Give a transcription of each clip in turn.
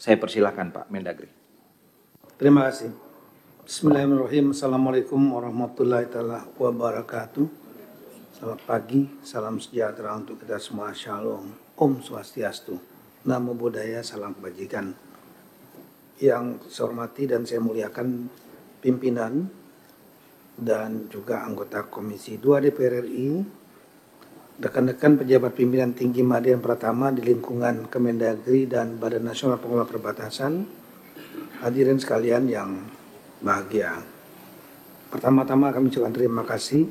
Saya persilahkan Pak Mendagri. Terima kasih. Bismillahirrahmanirrahim. Assalamualaikum warahmatullahi wabarakatuh. Selamat pagi, salam sejahtera untuk kita semua. Shalom, Om Swastiastu, Namo Buddhaya, salam kebajikan. Yang saya hormati dan saya muliakan pimpinan dan juga anggota Komisi 2 DPR RI, rekan-rekan pejabat pimpinan tinggi media Pratama di lingkungan Kemendagri dan Badan Nasional Pengelola Perbatasan, hadirin sekalian yang bahagia. Pertama-tama kami ucapkan terima kasih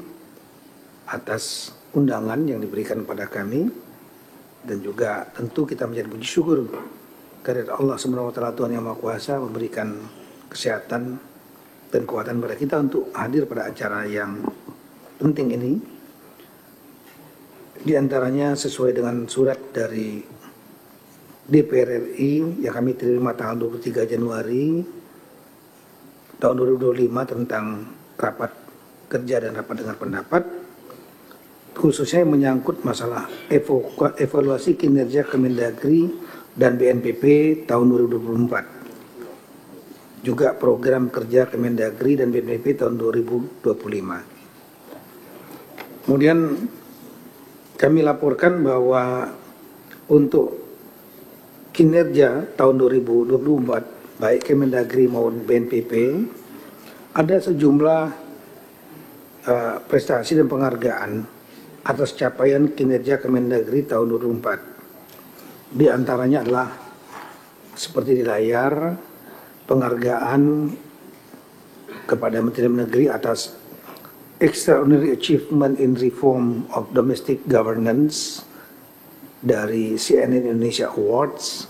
atas undangan yang diberikan kepada kami, dan juga tentu kita menjadi puji syukur kepada Allah Subhanahu wa Ta'ala, Tuhan yang Maha Kuasa, memberikan kesehatan dan kekuatan kepada kita untuk hadir pada acara yang penting ini. Di antaranya sesuai dengan surat dari DPR RI yang kami terima tanggal 23 Januari tahun 2025 tentang rapat kerja dan rapat dengar pendapat, khususnya yang menyangkut masalah evaluasi kinerja Kemendagri dan BNPB tahun 2024, juga program kerja Kemendagri dan BNPB tahun 2025. Kemudian kami laporkan bahwa untuk kinerja tahun 2024 baik Kemendagri maupun BNPB ada sejumlah prestasi dan penghargaan atas capaian kinerja Kemendagri tahun 2024. Di antaranya adalah seperti di layar, penghargaan kepada Menteri Dalam Negeri atas Extraordinary Achievement in Reform of Domestic Governance dari CNN Indonesia Awards,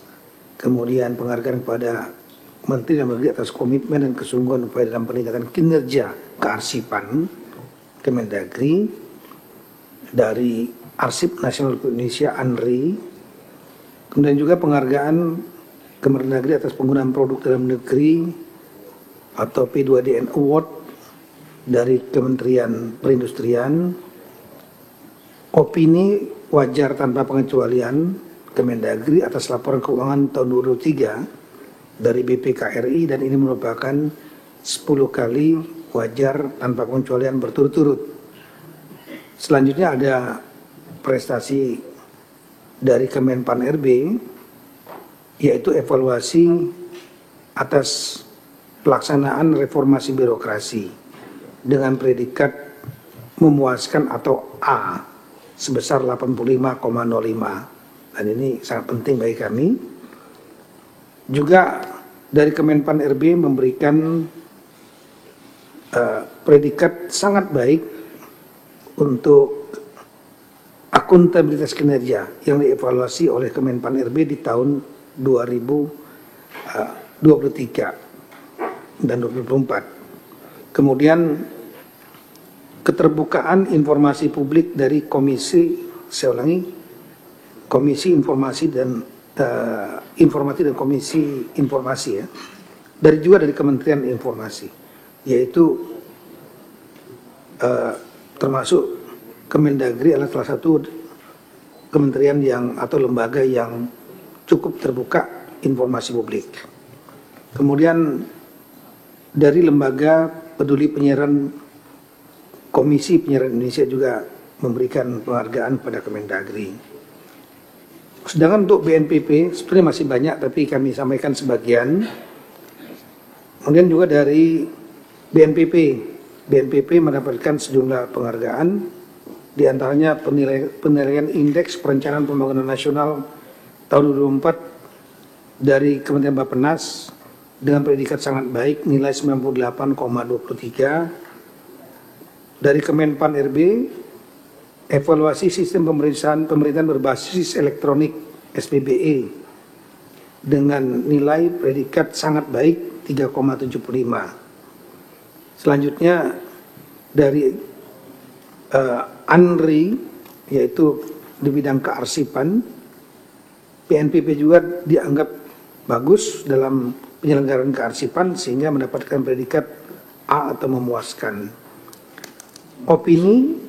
kemudian penghargaan kepada Menteri Dalam Negeri atas komitmen dan kesungguhan upaya dalam peningkatan kinerja kearsipan Kemendagri dari Arsip Nasional Indonesia ANRI, kemudian juga penghargaan Kemendagri atas penggunaan produk dalam negeri atau P2DN Award dari Kementerian Perindustrian, opini wajar tanpa pengecualian Kemendagri atas laporan keuangan tahun 2023 dari BPKRI, dan ini merupakan 10 kali wajar tanpa pengecualian berturut-turut. Selanjutnya ada prestasi dari Kemenpan RB, yaitu evaluasi atas pelaksanaan reformasi birokrasi dengan predikat memuaskan atau A sebesar 85,05, dan ini sangat penting bagi kami. Juga dari Kemenpan RB memberikan predikat sangat baik untuk akuntabilitas kinerja yang dievaluasi oleh Kemenpan RB di tahun 2023 dan 2024. Kemudian keterbukaan informasi publik dari Komisi Informasi dan Komisi Informasi ya, dari Kementerian Informasi, yaitu termasuk Kemendagri adalah salah satu kementerian yang atau lembaga yang cukup terbuka informasi publik. Kemudian dari lembaga peduli penyiaran, Komisi Penyiaran Indonesia juga memberikan penghargaan pada Kemendagri. Sedangkan untuk BNPB sebenarnya masih banyak, tapi kami sampaikan sebagian. Kemudian juga dari BNPB mendapatkan sejumlah penghargaan, di antaranya penilaian indeks perencanaan pembangunan nasional tahun 2024 dari Kementerian Bappenas dengan predikat sangat baik, nilai 98,23. Dari Kemenpan RB, evaluasi sistem pemerintahan berbasis elektronik SPBE dengan nilai predikat sangat baik 3,75. Selanjutnya dari ANRI, yaitu di bidang kearsipan, BNPB juga dianggap bagus dalam penyelenggaraan kearsipan sehingga mendapatkan predikat A atau memuaskan. Opini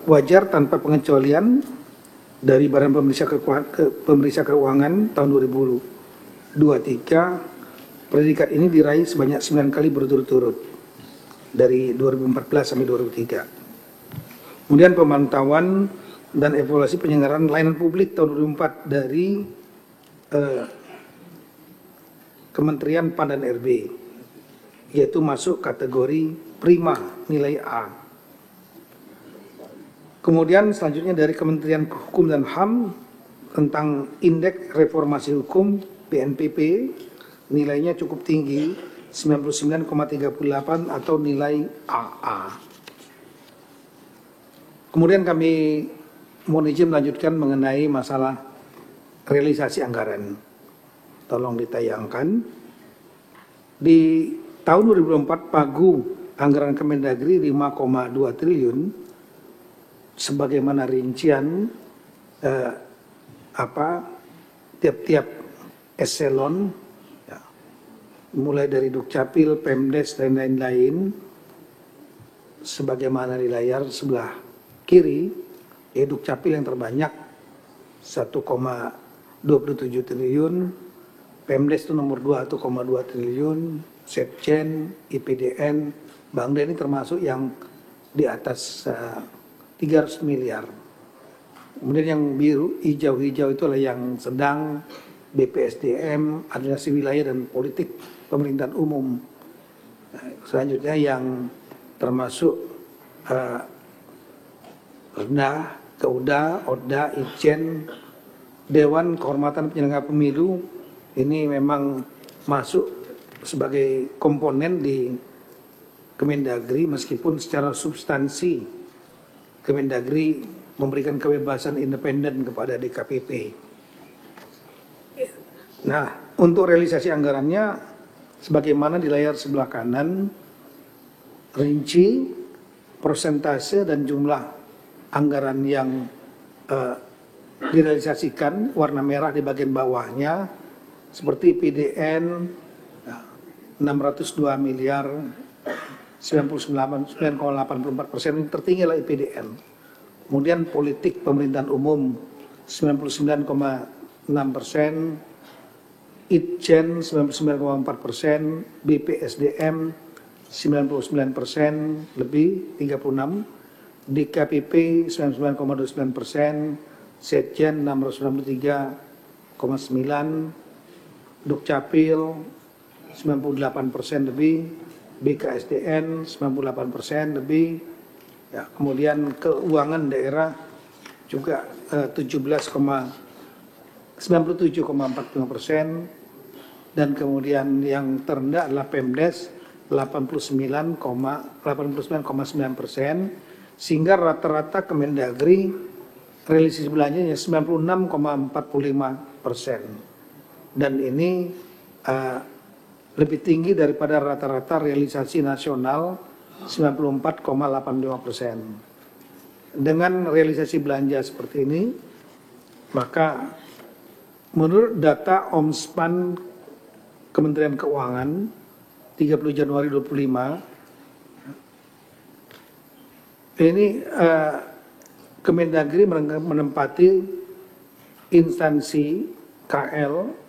wajar tanpa pengecualian dari Badan Pemeriksa Keuangan tahun predikat ini diraih sebanyak 9 kali berturut-turut dari 2014 sampai 2003. Kemudian pemantauan dan evaluasi penyelenggaraan layanan publik tahun 2004 dari Kementerian PAN dan RB, yaitu masuk kategori prima nilai A. Kemudian selanjutnya dari Kementerian Hukum dan HAM tentang Indeks Reformasi Hukum BNPP, nilainya cukup tinggi 99,38 atau nilai AA. Kemudian kami mohon izin melanjutkan mengenai masalah realisasi anggaran. Tolong ditayangkan. Di tahun 2004 pagu anggaran Kemendagri 5,2 triliun sebagaimana rincian tiap-tiap eselon ya, mulai dari Dukcapil, Pemdes dan lain-lain sebagaimana di layar sebelah kiri, Dukcapil yang terbanyak 1,27 triliun, Pemdes itu nomor 2 1,2 triliun, Setjen, IPDN, Bangda ini termasuk yang di atas 300 miliar. Kemudian yang biru, hijau-hijau itulah yang sedang, BPSDM, administrasi wilayah dan politik pemerintahan umum. Selanjutnya yang termasuk rendah, Keuda, Oda, Itjen, Dewan Kehormatan Penyelenggara Pemilu ini memang masuk sebagai komponen di Kemendagri meskipun secara substansi Kemendagri memberikan kebebasan independen kepada DKPP. Nah, untuk realisasi anggarannya sebagaimana di layar sebelah kanan, rinci, persentase dan jumlah anggaran yang direalisasikan warna merah di bagian bawahnya seperti PDN 602 miliar 9,84% ini tertinggi lah IPDN. Kemudian politik pemerintahan umum 99,6%, Itjen 99,4%, BPSDM 99% lebih 36%, DKPP 99,29%, Setjen 693,9%, Dukcapil 98% lebih, BKSDN 98% lebih, ya, kemudian keuangan daerah juga 97,45%, dan kemudian yang terendah adalah Pemdes 89,9%, sehingga rata-rata Kemendagri realisasi belanjanya 96,45%. Dan ini lebih tinggi daripada rata-rata realisasi nasional 94,85%. Dengan realisasi belanja seperti ini, maka menurut data Omspan Kementerian Keuangan 30 Januari 2025, ini Kemendagri menempati instansi KL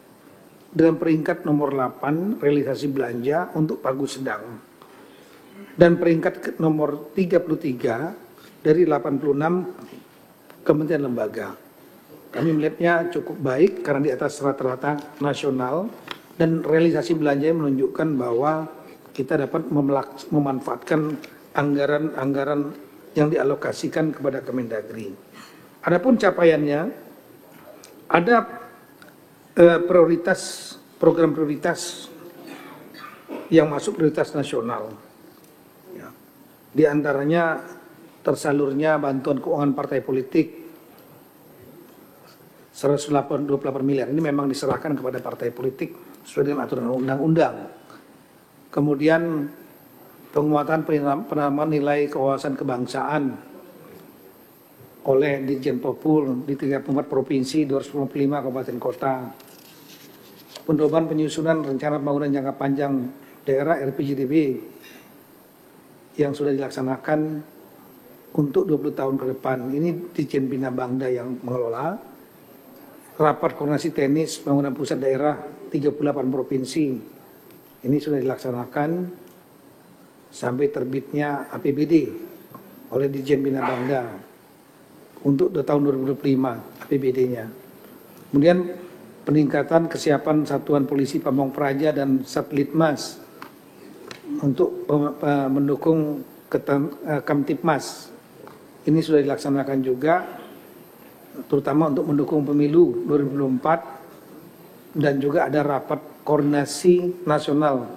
dengan peringkat nomor 8 realisasi belanja untuk pagu sedang dan peringkat nomor 33 dari 86 kementerian lembaga. Kami melihatnya cukup baik karena di atas rata-rata nasional dan realisasi belanja menunjukkan bahwa kita dapat memanfaatkan anggaran-anggaran yang dialokasikan kepada Kemendagri. Adapun capaiannya, ada program prioritas yang masuk prioritas nasional. Ya. Di antaranya tersalurnya bantuan keuangan partai politik 128 miliar. Ini memang diserahkan kepada partai politik sesuai dengan aturan undang-undang. Kemudian penguatan penanaman nilai kewawasan kebangsaan oleh Ditjen Popul di 34 provinsi, 255 kabupaten kota. Pendoban penyusunan rencana pembangunan jangka panjang daerah RPJDB yang sudah dilaksanakan untuk 20 tahun ke depan. Ini Ditjen Bina Bangda yang mengelola. rapat koordinasi teknis pembangunan pusat daerah 38 provinsi. Ini sudah dilaksanakan sampai terbitnya APBD oleh Ditjen Bina Bangda untuk tahun 2025 APBD-nya. Kemudian peningkatan kesiapan Satuan Polisi Pamong Praja dan Satlit-Mas untuk mendukung Kamtipmas. Ini sudah dilaksanakan juga, terutama untuk mendukung pemilu 2024, dan juga ada rapat koordinasi nasional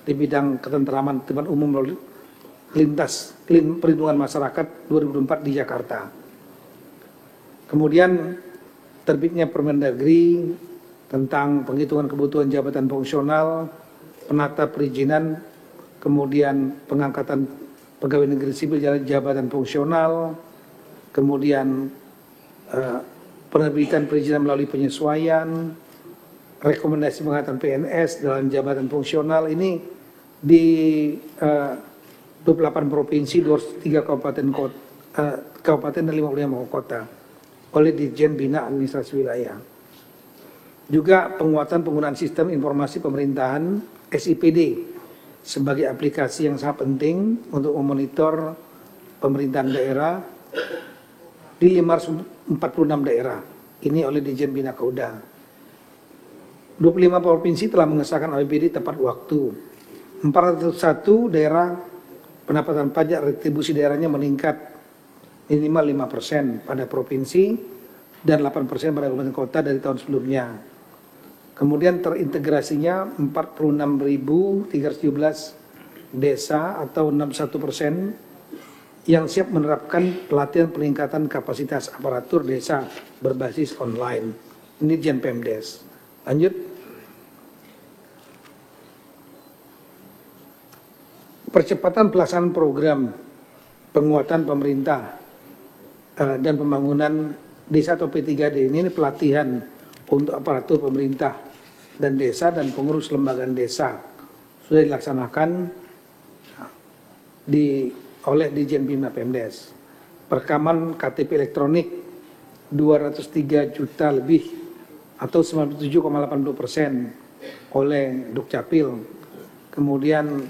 di bidang ketentraman tertiban umum lalu lintas perlindungan masyarakat 2024 di Jakarta. Kemudian terbitnya Permendagri tentang penghitungan kebutuhan jabatan fungsional, penata perizinan, kemudian pengangkatan pegawai negeri sipil jabatan fungsional, kemudian penerbitan perizinan melalui penyesuaian, rekomendasi pengangkatan PNS dalam jabatan fungsional. Ini di 28 provinsi, 23 kabupaten dan 55 kota oleh Ditjen Bina Administrasi Wilayah. Juga penguatan penggunaan sistem informasi pemerintahan SIPD sebagai aplikasi yang sangat penting untuk memonitor pemerintahan daerah di 546 daerah. Ini oleh Ditjen Bina Kauda. 25 provinsi telah mengesahkan APBD tepat waktu. 401 daerah pendapatan pajak retribusi daerahnya meningkat minimal 5% pada provinsi dan 8% pada kabupaten kota dari tahun sebelumnya. Kemudian terintegrasinya 46.317 desa atau 61% yang siap menerapkan pelatihan peningkatan kapasitas aparatur desa berbasis online. Ini Ditjen Pemdes. Lanjut. Percepatan pelaksanaan program penguatan pemerintah dan pembangunan desa atau P3D ini pelatihan untuk aparatur pemerintah dan desa dan pengurus lembaga desa sudah dilaksanakan oleh Ditjen Bina Pemdes. Perekaman KTP elektronik 203 juta lebih atau 97,80% oleh Dukcapil. Kemudian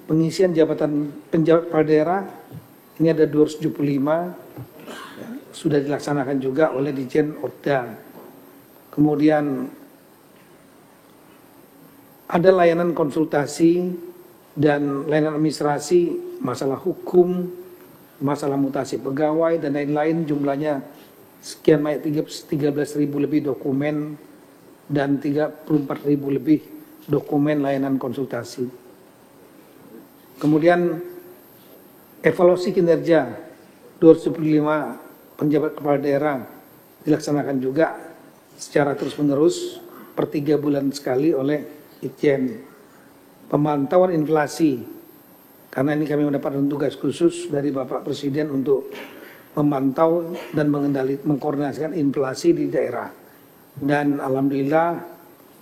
pengisian jabatan penjabat kepala daerah ini ada 275 sudah dilaksanakan juga oleh Ditjen Otda. Kemudian ada layanan konsultasi dan layanan administrasi, masalah hukum, masalah mutasi pegawai dan lain-lain, jumlahnya sekian banyak 13.000 lebih dokumen dan 34.000 lebih dokumen layanan konsultasi. Kemudian evaluasi kinerja 275 penjabat kepala daerah dilaksanakan juga secara terus-menerus per 3 bulan sekali oleh Itjen. Pemantauan inflasi, karena ini kami mendapatkan tugas khusus dari Bapak Presiden untuk memantau dan mengkoordinasikan inflasi di daerah. Dan alhamdulillah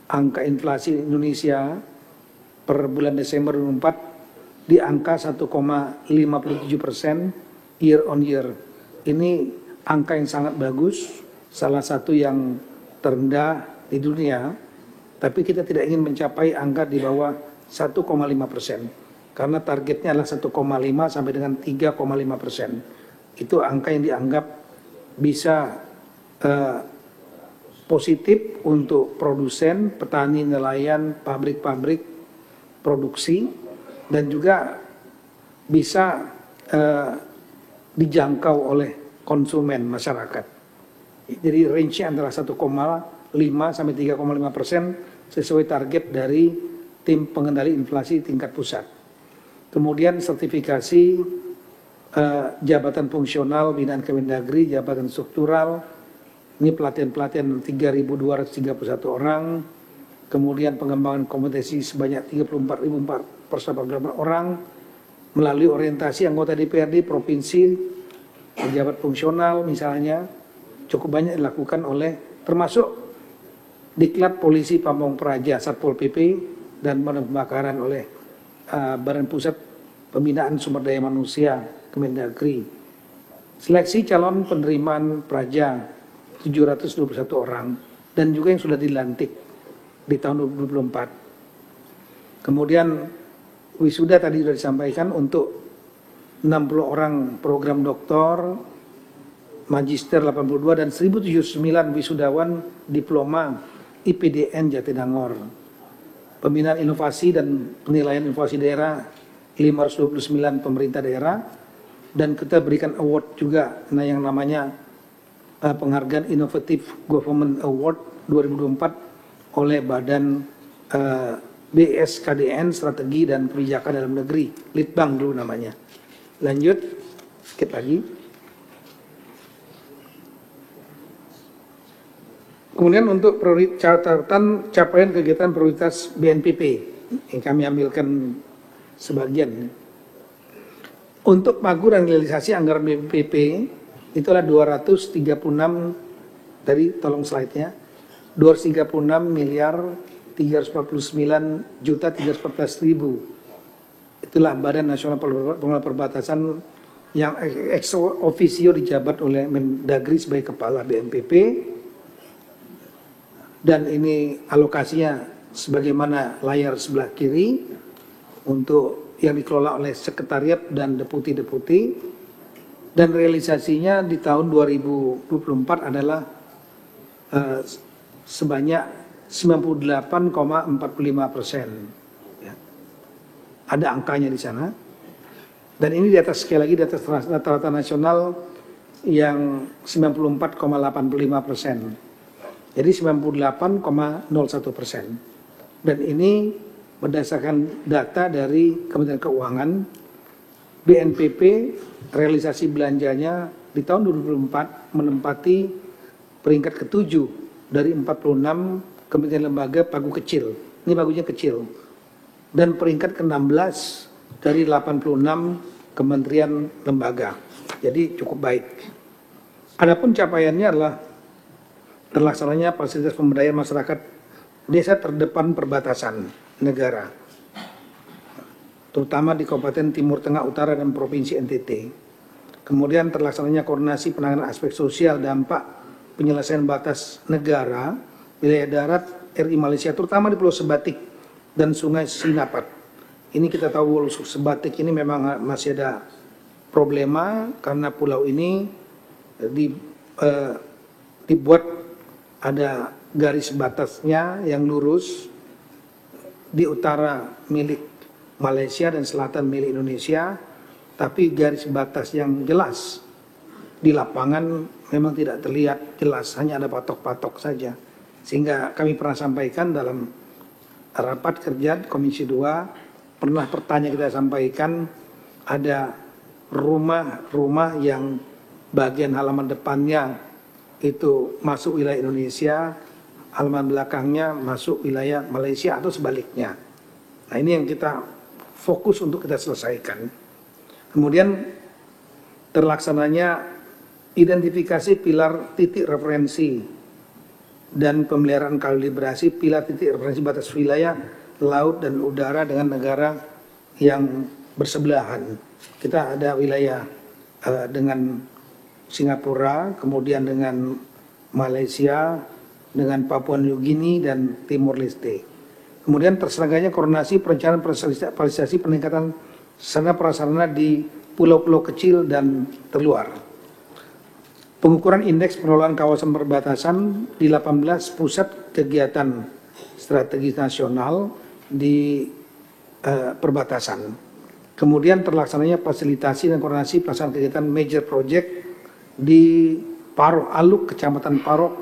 angka inflasi Indonesia per bulan Desember 2024 di angka 1,57% year on year. Ini angka yang sangat bagus, salah satu yang terendah di dunia, tapi kita tidak ingin mencapai angka di bawah 1,5%, karena targetnya adalah 1,5 sampai dengan 3,5%. Itu angka yang dianggap bisa positif untuk produsen, petani, nelayan, pabrik-pabrik produksi, dan juga bisa dijangkau oleh konsumen masyarakat. Jadi range-nya antara 1,5 sampai 3,5% sesuai target dari tim pengendali inflasi tingkat pusat. Kemudian sertifikasi jabatan fungsional binaan Kemendagri, jabatan struktural, ini pelatihan-pelatihan 3.231 orang. Kemudian pengembangan kompetensi sebanyak 34.448 orang melalui orientasi anggota DPRD provinsi, pejabat fungsional misalnya, cukup banyak dilakukan oleh, termasuk Diklat Polisi Pamong Praja, Satpol PP, dan pembakaran oleh Badan Pusat Pembinaan Sumber Daya Manusia Kemendagri. Seleksi calon penerimaan praja 721 orang. dan juga yang sudah dilantik di tahun 2024. Kemudian wisuda tadi sudah disampaikan untuk 60 orang program doktor, magister 82 dan 1079 wisudawan diploma IPDN Jatinangor. Pembinaan inovasi dan penilaian inovasi daerah 529 pemerintah daerah, dan kita berikan award juga yang namanya penghargaan Innovative Government Award 2024 oleh Badan BSKDN Strategi dan Kebijakan Dalam Negeri, Litbang dulu namanya. Lanjut, skip lagi. Kemudian untuk catatan capaian kegiatan prioritas BNPP yang kami ambilkan sebagian. Untuk pagu dan realisasi anggaran BNPP itulah 236 tadi tolong slide-nya 236 miliar 349 juta 314 ribu. Itulah Badan Nasional Pengelola Perbatasan yang ex officio dijabat oleh Mendagri sebagai kepala BNPP. Dan ini alokasinya sebagaimana layar sebelah kiri untuk yang dikelola oleh sekretariat dan deputi-deputi, dan realisasinya di tahun 2024 adalah sebanyak 98,45%. Ya. Ada angkanya di sana. Dan ini di atas, sekali lagi di atas rata-rata nasional yang 94,85%. Jadi 98,01%. Dan ini berdasarkan data dari Kementerian Keuangan, BNPP realisasi belanjanya di tahun 2024 menempati peringkat ke-7 dari 46 kementerian lembaga pagu kecil. Ini pagunya kecil. Dan peringkat ke-16 dari 86 kementerian lembaga. Jadi cukup baik. Adapun capaiannya adalah terlaksananya fasilitas pemberdayaan masyarakat desa terdepan perbatasan negara, terutama di Kabupaten Timur Tengah Utara dan Provinsi NTT. Kemudian terlaksananya koordinasi penanganan aspek sosial dampak penyelesaian batas negara wilayah darat RI Malaysia, terutama di Pulau Sebatik dan Sungai Sinapat. Ini kita tahu Pulau Sebatik ini memang masih ada problema karena pulau ini dibuat ada garis batasnya yang lurus, di utara milik Malaysia dan selatan milik Indonesia, tapi garis batas yang jelas di lapangan memang tidak terlihat jelas, hanya ada patok-patok saja. Sehingga kami pernah sampaikan dalam rapat kerja Komisi 2, pernah pertanyaan kita sampaikan, ada rumah-rumah yang bagian halaman depannya itu masuk wilayah Indonesia, halaman belakangnya masuk wilayah Malaysia atau sebaliknya. Nah, ini yang kita fokus untuk kita selesaikan. Kemudian terlaksananya identifikasi pilar titik referensi dan pemeliharaan kalibrasi pilar titik referensi batas wilayah laut dan udara dengan negara yang bersebelahan. Kita ada wilayah dengan Singapura, kemudian dengan Malaysia, dengan Papua New Guinea dan Timor Leste. Kemudian terselenggaranya koordinasi perencanaan fasilitasi peningkatan sarana prasarana di pulau-pulau kecil dan terluar. Pengukuran indeks pengelolaan kawasan perbatasan di 18 pusat kegiatan strategis nasional di perbatasan. Kemudian terlaksananya fasilitasi dan koordinasi pelaksanaan kegiatan major project di Parok Aluk, Kecamatan Parok,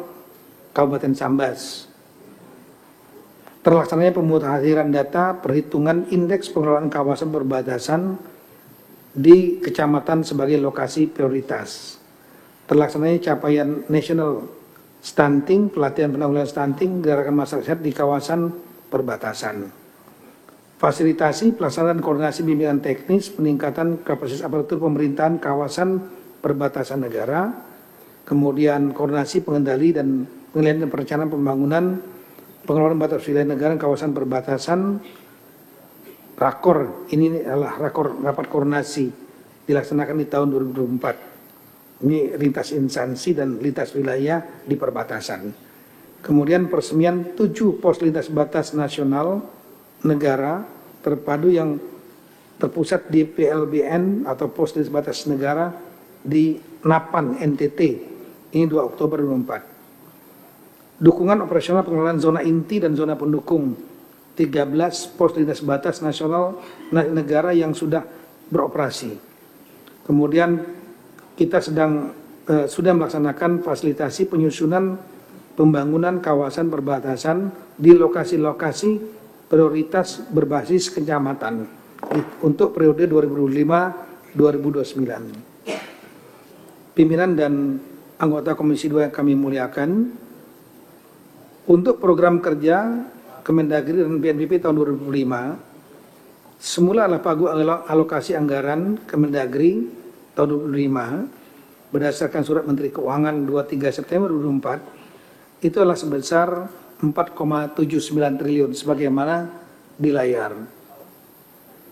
Kabupaten Sambas. Terlaksananya pemutakhiran data perhitungan indeks pengelolaan kawasan perbatasan di kecamatan sebagai lokasi prioritas. Terlaksananya capaian national stunting, pelatihan penanggulangan stunting, gerakan masyarakat di kawasan perbatasan. Fasilitasi pelaksanaan koordinasi bimbingan teknis, peningkatan kapasitas aparatur pemerintahan kawasan perbatasan negara, kemudian koordinasi pengendali dan pengendalian dan perencanaan pembangunan pengelolaan batas wilayah negara dan kawasan perbatasan. Rakor ini adalah rapat koordinasi dilaksanakan di tahun 2024. Ini lintas instansi dan lintas wilayah di perbatasan. Kemudian peresmian 7 pos lintas batas nasional negara terpadu yang terpusat di PLBN atau pos lintas batas negara di Napan, NTT. Ini 2 Oktober 2024. Dukungan operasional pengelolaan zona inti dan zona pendukung 13 pos lintas batas nasional negara yang sudah beroperasi. Kemudian kita sudah melaksanakan fasilitasi penyusunan pembangunan kawasan perbatasan di lokasi-lokasi prioritas berbasis kecamatan untuk periode 2025-2029. Pimpinan dan anggota Komisi 2 yang kami muliakan, untuk program kerja Kemendagri dan BNPB tahun 2025, semula adalah pagu alokasi anggaran Kemendagri tahun 2025 berdasarkan Surat Menteri Keuangan 23 September 2024 itu adalah sebesar 4,79 triliun sebagaimana di layar.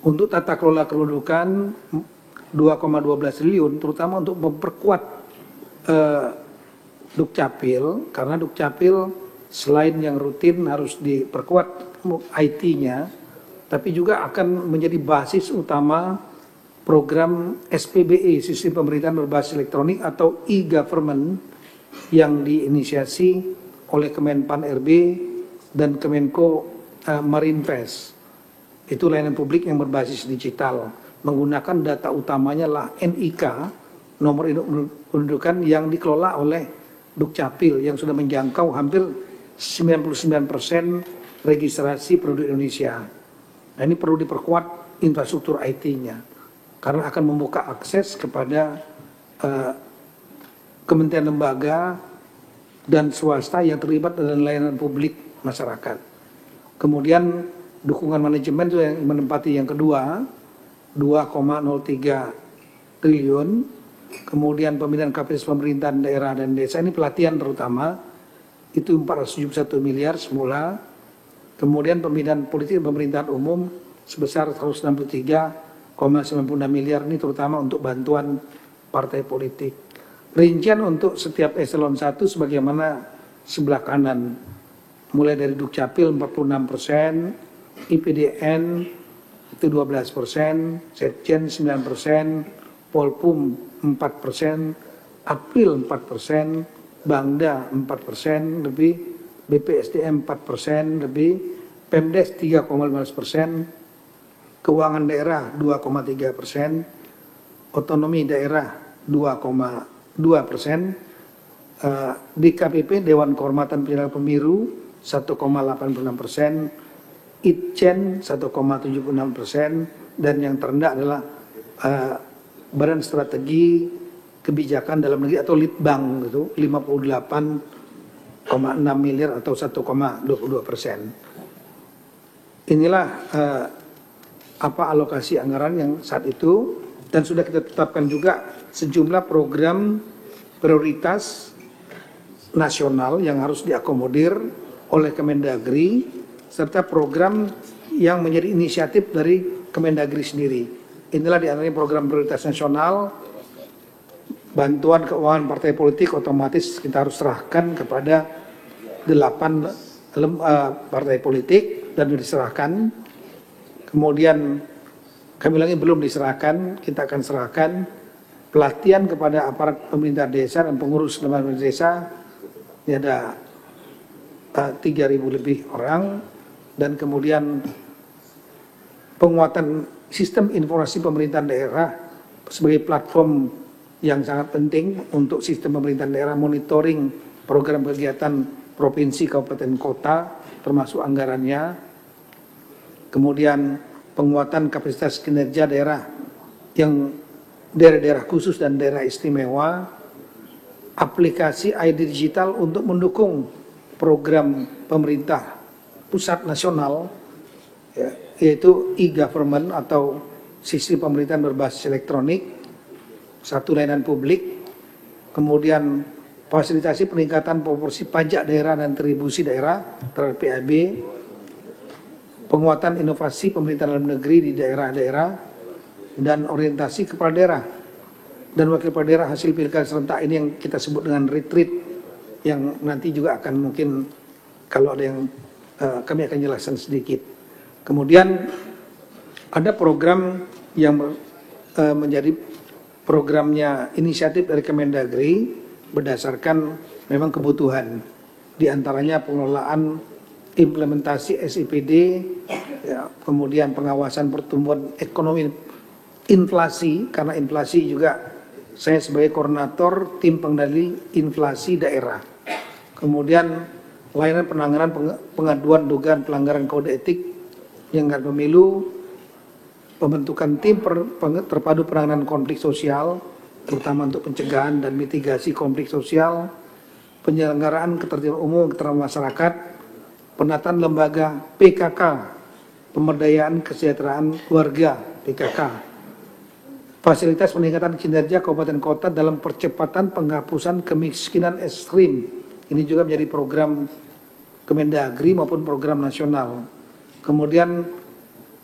Untuk tata kelola kependudukan 2,12 triliun terutama untuk memperkuat Dukcapil, karena Dukcapil selain yang rutin harus diperkuat IT-nya, tapi juga akan menjadi basis utama program SPBE, Sistem Pemerintahan Berbasis Elektronik atau e-Government yang diinisiasi oleh Kemenpan RB dan Kemenko Marinvest. Itu layanan publik yang berbasis digital, menggunakan data utamanya lah NIK, nomor induk kependudukan yang dikelola oleh Dukcapil yang sudah menjangkau hampir 99% registrasi penduduk Indonesia. Nah, ini perlu diperkuat infrastruktur IT-nya karena akan membuka akses kepada kementerian lembaga dan swasta yang terlibat dalam layanan publik masyarakat. Kemudian dukungan manajemen itu yang menempati yang kedua, 2,03 triliun. Kemudian pembinaan kapasitas pemerintahan daerah dan desa, ini pelatihan terutama, itu 471 miliar semula. Kemudian pembinaan politik dan pemerintahan umum sebesar 163,96 miliar, ini terutama untuk bantuan partai politik. Rincian untuk setiap eselon 1 sebagaimana sebelah kanan, mulai dari Dukcapil 46%, IPDN itu 12%, Setjen 9%, Polpum 4%, April 4%, Bangda 4% lebih, BPSDM 4% lebih, Pemdes 3,15%, keuangan daerah 2,3%, otonomi daerah 2,2%, DKPP Dewan Kehormatan Penyelenggara Pemilu 1,86%, Itjen 1,76%, dan yang terendah adalah Badan Strategi Kebijakan Dalam Negeri atau Litbang gitu 58,6 miliar atau 1,22%. Inilah alokasi anggaran yang saat itu, dan sudah kita tetapkan juga sejumlah program prioritas nasional yang harus diakomodir oleh Kemendagri serta program yang menjadi inisiatif dari Kemendagri sendiri. Inilah diantaranya program prioritas nasional, bantuan keuangan partai politik otomatis kita harus serahkan kepada 8 partai politik dan diserahkan. Kemudian kami lagi belum diserahkan, kita akan serahkan pelatihan kepada aparat pemerintah desa dan pengurus lembaga desa. Ini ada 3.000 lebih orang, dan kemudian penguatan sistem informasi pemerintahan daerah sebagai platform yang sangat penting untuk sistem pemerintahan daerah, monitoring program kegiatan provinsi, kabupaten, kota, termasuk anggarannya. Kemudian penguatan kapasitas kinerja daerah yang daerah-daerah khusus dan daerah istimewa, aplikasi ID digital untuk mendukung program pemerintah pusat nasional, yaitu e-government atau sistem pemerintahan berbasis elektronik, satu layanan publik. Kemudian fasilitasi peningkatan proporsi pajak daerah dan kontribusi daerah terhadap PAB, penguatan inovasi pemerintahan dalam negeri di daerah-daerah, dan orientasi kepala daerah dan wakil kepala daerah hasil pilkada serentak ini yang kita sebut dengan retreat, yang nanti juga akan mungkin kalau ada yang kami akan jelaskan sedikit. Kemudian ada program yang menjadi programnya inisiatif dari Kemendagri berdasarkan memang kebutuhan, di antaranya pengelolaan implementasi SIPD, ya, kemudian pengawasan pertumbuhan ekonomi inflasi, karena inflasi juga saya sebagai koordinator tim pengendali inflasi daerah. Kemudian layanan penanganan pengaduan dugaan pelanggaran kode etik penyelenggara pemilu, pembentukan tim terpadu penanganan konflik sosial, terutama untuk pencegahan dan mitigasi konflik sosial, penyelenggaraan ketertiban umum ketertiban masyarakat, penataan lembaga PKK, pemberdayaan kesejahteraan warga PKK, fasilitas peningkatan kinerja kabupaten kota dalam percepatan penghapusan kemiskinan ekstrim. Ini juga menjadi program Kemendagri maupun program nasional. Kemudian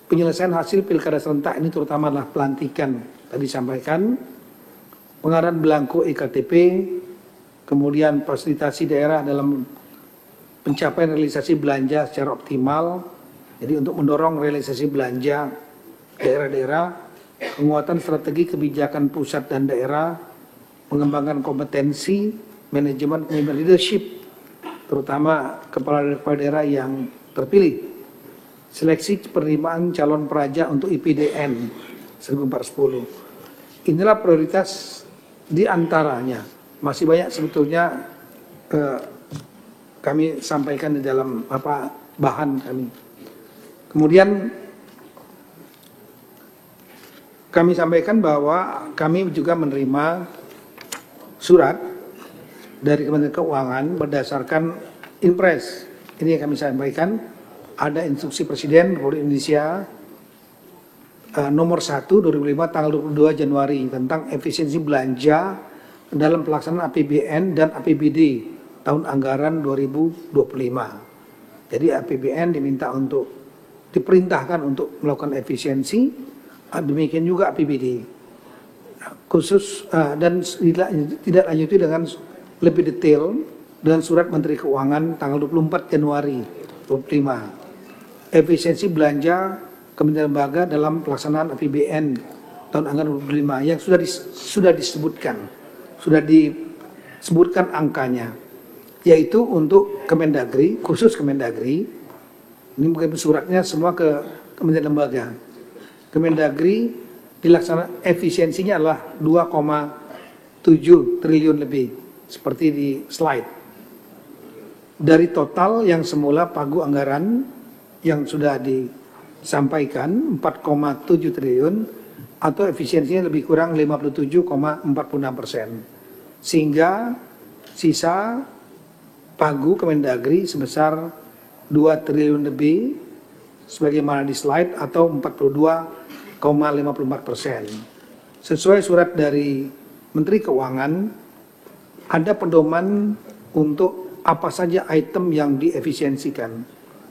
penyelesaian hasil pilkada serentak, ini terutama adalah pelantikan tadi sampaikan, pengadaan belangko EKTP, kemudian fasilitasi daerah dalam pencapaian realisasi belanja secara optimal. Jadi untuk mendorong realisasi belanja daerah-daerah, penguatan strategi kebijakan pusat dan daerah, mengembangkan kompetensi manajemen kepemimpinan leadership, terutama kepala daerah yang terpilih, seleksi penerimaan calon peraja untuk IPDN 1410. Inilah prioritas di antaranya. Masih banyak sebetulnya kami sampaikan di dalam bahan kami. Kemudian kami sampaikan bahwa kami juga menerima surat dari Kementerian Keuangan berdasarkan Inpres. Ini yang kami sampaikan. Ada instruksi Presiden Republik Indonesia nomor 1 2005 tanggal 22 Januari tentang efisiensi belanja dalam pelaksanaan APBN dan APBD tahun anggaran 2025. Jadi APBN diperintahkan untuk melakukan efisiensi, demikian juga APBD. Khusus dan tidak lanjuti dengan lebih detail dengan surat Menteri Keuangan tanggal 24 Januari 2025. Efisiensi belanja Kementerian Lembaga dalam pelaksanaan APBN tahun anggaran 2025 yang sudah disebutkan angkanya, yaitu untuk Kemendagri, khusus Kemendagri, ini mungkin suratnya semua ke Kementerian Lembaga. Kemendagri dilaksanakan efisiensinya adalah 2,7 triliun lebih, seperti di slide. Dari total yang semula pagu anggaran yang sudah disampaikan 4,7 triliun atau efisiensinya lebih kurang 57,46%. Sehingga sisa pagu Kemendagri sebesar 2 triliun lebih sebagaimana di slide atau 42,54%. Sesuai surat dari Menteri Keuangan, ada pedoman untuk apa saja item yang diefisiensikan,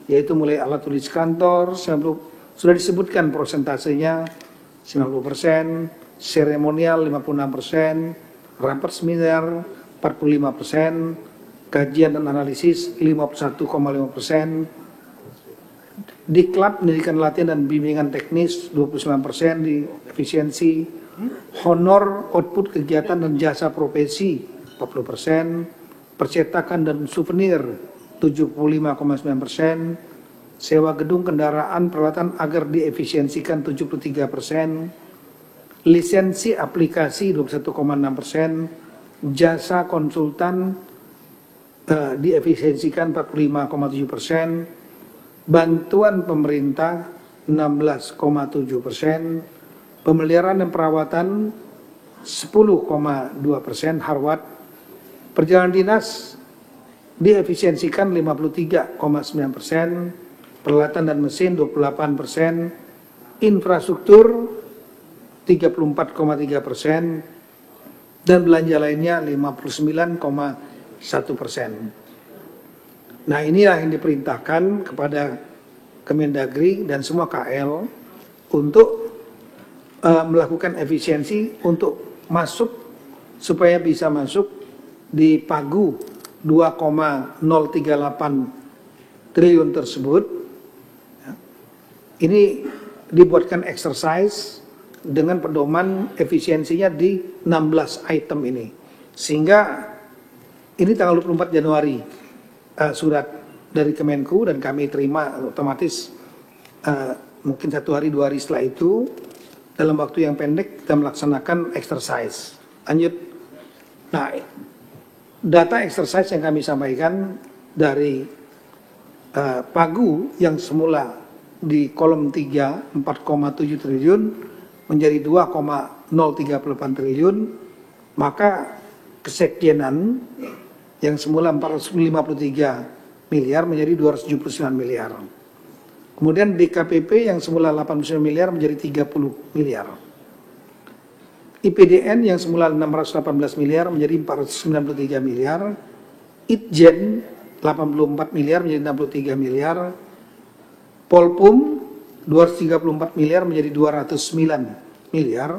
yaitu mulai alat tulis kantor, sudah disebutkan prosentasenya 90%, seremonial 56%, rapat seminar 45%, kajian dan analisis 51,5%, diklat pendidikan latihan dan bimbingan teknis 29% di efisiensi, honor output kegiatan dan jasa profesi 40%, percetakan dan souvenir 75,9%, sewa gedung kendaraan peralatan agar diefisiensikan 73%, lisensi aplikasi 21,6%, jasa konsultan diefisiensikan 45,7%, bantuan pemerintah 16,7%, pemeliharaan dan perawatan 10,2%, harwat, perjalanan dinas diefisiensikan 53,9%, peralatan dan mesin 28%, infrastruktur 34,3%, dan belanja lainnya 59,1%. Nah, inilah yang diperintahkan kepada Kemendagri dan semua KL untuk melakukan efisiensi untuk masuk, supaya bisa masuk di pagu 2,038 triliun tersebut, ya, ini dibuatkan exercise dengan pedoman efisiensinya di 16 item ini. Sehingga ini tanggal 24 Januari surat dari Kemenku dan kami terima otomatis mungkin 1 hari 2 hari setelah itu dalam waktu yang pendek kita melaksanakan exercise. Lanjut. Nah, data exercise yang kami sampaikan dari Pagu yang semula di kolom 3 4,7 triliun menjadi 2,038 triliun, maka kesekjenan yang semula 453 miliar menjadi 279 miliar. Kemudian DKPP yang semula 89 miliar menjadi 30 miliar. IPDN yang semula 618 miliar menjadi 493 miliar. Itjen 84 miliar menjadi 63 miliar. Polpum 234 miliar menjadi 209 miliar.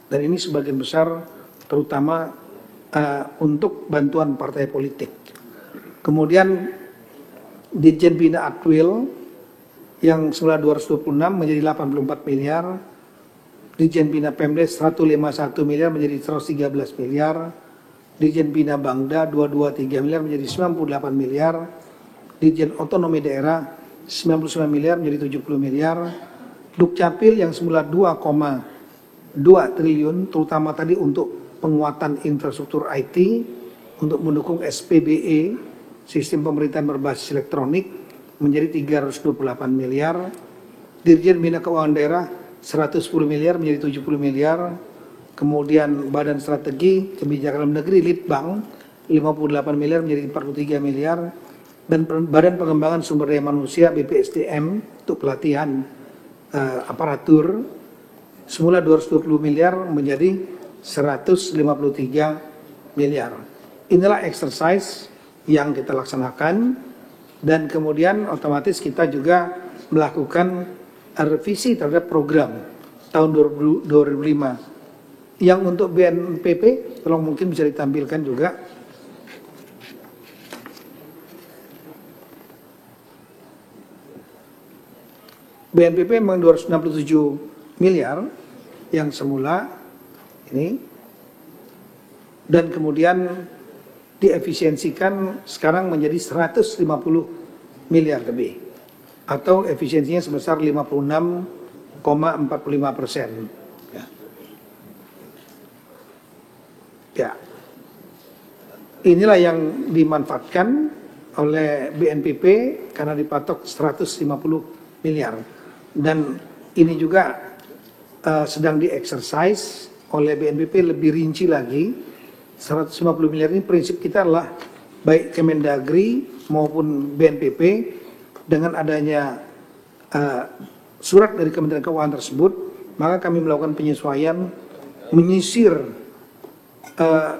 Dan ini sebagian besar terutama untuk bantuan partai politik. Kemudian Ditjen Bina Aktuil yang semula 226 menjadi 84 miliar. Ditjen Bina Pemdes 151 miliar menjadi 113 miliar. Ditjen Bina Bangda 223 miliar menjadi 98 miliar. Ditjen Otonomi Daerah 99 miliar menjadi 70 miliar. Dukcapil yang semula 2,2 triliun terutama tadi untuk penguatan infrastruktur IT untuk mendukung SPBE, sistem pemerintahan berbasis elektronik, menjadi 328 miliar. Dirjen Bina Keuangan Daerah 110 miliar menjadi 70 miliar. Kemudian Badan Strategi Kebijakan Dalam Negeri Litbang 58 miliar menjadi 43 miliar. Dan Badan Pengembangan Sumber Daya Manusia BPSDM untuk pelatihan aparatur semula 220 miliar menjadi 153 miliar. Inilah exercise yang kita laksanakan dan kemudian otomatis kita juga melakukan revisi terhadap program tahun 2005. Yang untuk BNPP, tolong mungkin bisa ditampilkan juga. BNPP memang 267 miliar yang semula ini, dan kemudian diefisiensikan sekarang menjadi 150 miliar lebih, atau efisiensinya sebesar 56,45%. Ya, inilah yang dimanfaatkan oleh BNPP karena dipatok 150 miliar, dan ini juga sedang di-exercise oleh BNPP lebih rinci lagi. 150 miliar ini prinsip kita adalah baik Kemendagri maupun BNPP dengan adanya surat dari Kementerian Keuangan tersebut, maka kami melakukan penyesuaian, menyisir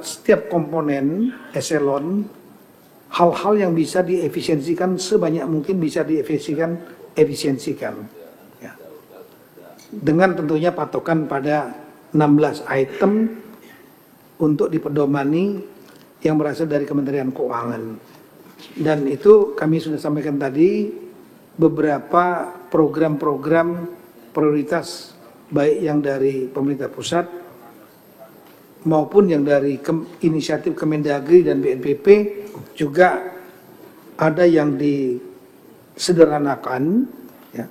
setiap komponen eselon, hal-hal yang bisa diefisiensikan sebanyak mungkin bisa diefisiensikan. Ya. Dengan tentunya patokan pada 16 item untuk dipedomani yang berasal dari Kementerian Keuangan. Dan itu kami sudah sampaikan tadi beberapa program-program prioritas baik yang dari pemerintah pusat maupun yang dari inisiatif Kemendagri dan BNPP juga ada yang disederhanakan, ya.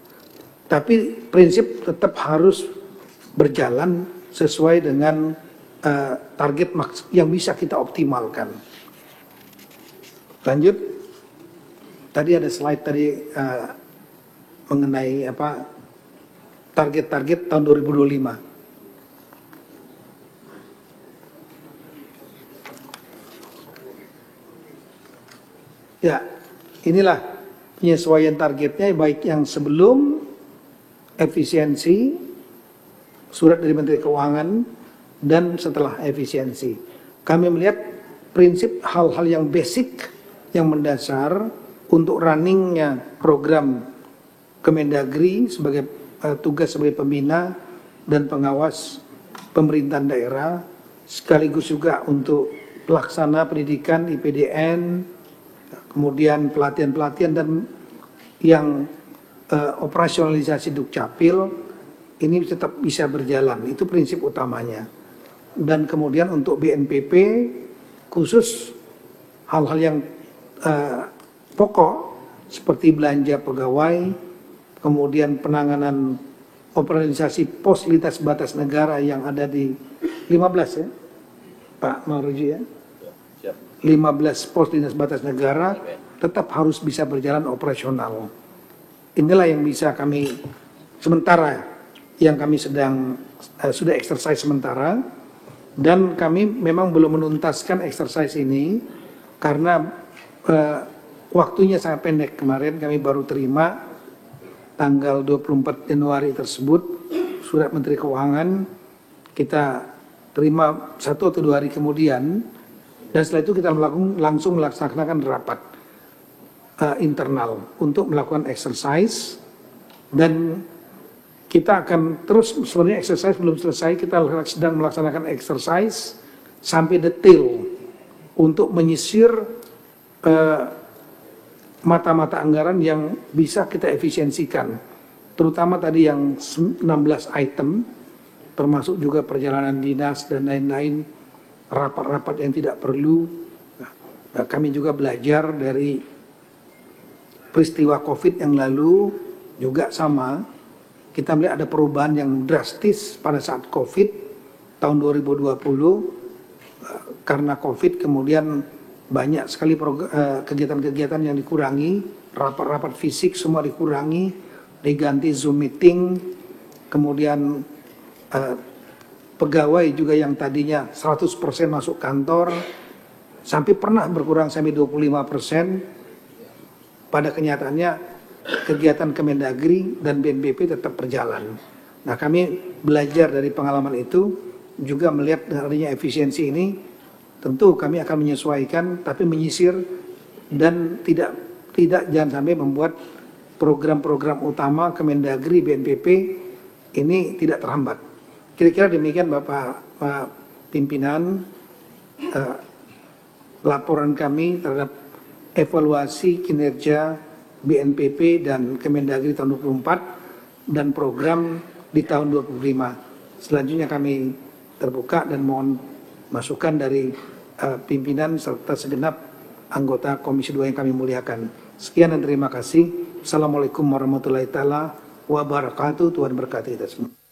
Tapi prinsip tetap harus berjalan sesuai dengan target yang bisa kita optimalkan. Lanjut, tadi ada slide tadi mengenai target-target tahun 2025. Ya, inilah penyesuaian targetnya, baik yang sebelum efisiensi, surat dari Menteri Keuangan, dan setelah efisiensi. Kami melihat prinsip hal-hal yang basic, yang mendasar untuk runningnya program Kemendagri sebagai tugas sebagai pembina dan pengawas pemerintahan daerah, sekaligus juga untuk pelaksana pendidikan IPDN, kemudian pelatihan-pelatihan dan yang operasionalisasi Dukcapil ini tetap bisa berjalan. Itu prinsip utamanya. Dan kemudian untuk BNPB khusus hal-hal yang pokok seperti belanja pegawai, kemudian penanganan operasionalisasi pos lintas batas negara yang ada di 15 ya, Pak Maruji ya. 15 pos lintas batas negara tetap harus bisa berjalan operasional. Inilah yang bisa kami sementara yang kami sedang sudah exercise sementara, dan kami memang belum menuntaskan exercise ini karena waktunya sangat pendek. Kemarin kami baru terima tanggal 24 Januari tersebut surat Menteri Keuangan, kita terima 1 atau 2 hari kemudian, dan setelah itu kita langsung melaksanakan rapat internal untuk melakukan exercise. Dan kita akan terus, sebenarnya exercise belum selesai, kita sedang melaksanakan exercise sampai detail untuk menyisir mata-mata anggaran yang bisa kita efisiensikan, terutama tadi yang 16 item, termasuk juga perjalanan dinas dan lain-lain, rapat-rapat yang tidak perlu. Nah, kami juga belajar dari peristiwa COVID yang lalu, juga sama, kita melihat ada perubahan yang drastis pada saat COVID tahun 2020, karena COVID kemudian banyak sekali kegiatan-kegiatan yang dikurangi, rapat-rapat fisik semua dikurangi, diganti Zoom meeting, kemudian pegawai juga yang tadinya 100% masuk kantor, sampai pernah berkurang sampai 25%, pada kenyataannya kegiatan Kemendagri dan BNPB tetap berjalan. Nah, kami belajar dari pengalaman itu, juga melihat dengan adanya efisiensi ini, tentu kami akan menyesuaikan, tapi menyisir dan tidak jangan sampai membuat program-program utama Kemendagri BNPB ini tidak terhambat. Kira-kira demikian Bapak pimpinan laporan kami terhadap evaluasi kinerja BNPB dan Kemendagri tahun 2024 dan program di tahun 2025. Selanjutnya kami terbuka dan mohon masukan dari pimpinan serta segenap anggota Komisi 2 yang kami muliakan. Sekian dan terima kasih. Assalamualaikum warahmatullahi wabarakatuh. Tuhan berkati kita semua.